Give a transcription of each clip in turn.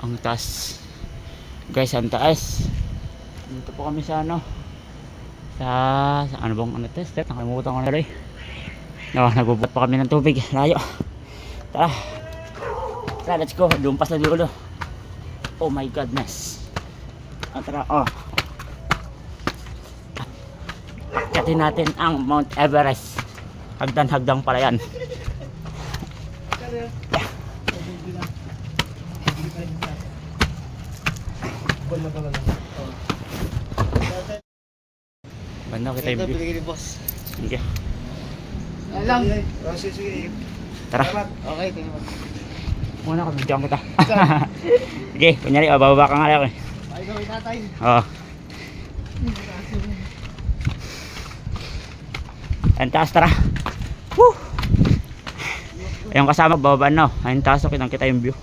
Ang taas. Guys, ang taas. Dito po kami sa ano. Sa ano bang ano test? Nakalimutan ko na rin. No, nagbubot pa kami ng tubig. Layo. Tara. Tara, let's go. Lumpas na dulo. Oh my goodness. Tara, oh. Akyatin natin ang Mount Everest. Hagdan-hagdang pala yan. Banda kita yung view. Sige. Alam. Sige. Tara. Okay, tingnan mo. Muna ka, bigyan kita. Sige, kunyari, bababa ka nga lang. Ay, gawin tatay. Oo. Ang taas, tara. Woo! Ayun kasama, bababa na. Ayun taas, okay, kita yung view.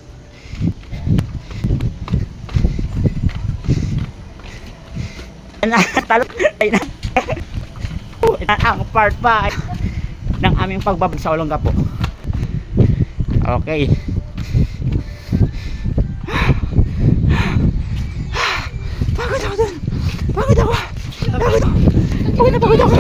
Talot. Ayun na. Ang part pa ng aming pagbabag sa Olongapo. Okay. Pagod ako dun. Pagod ako. Pagod ako.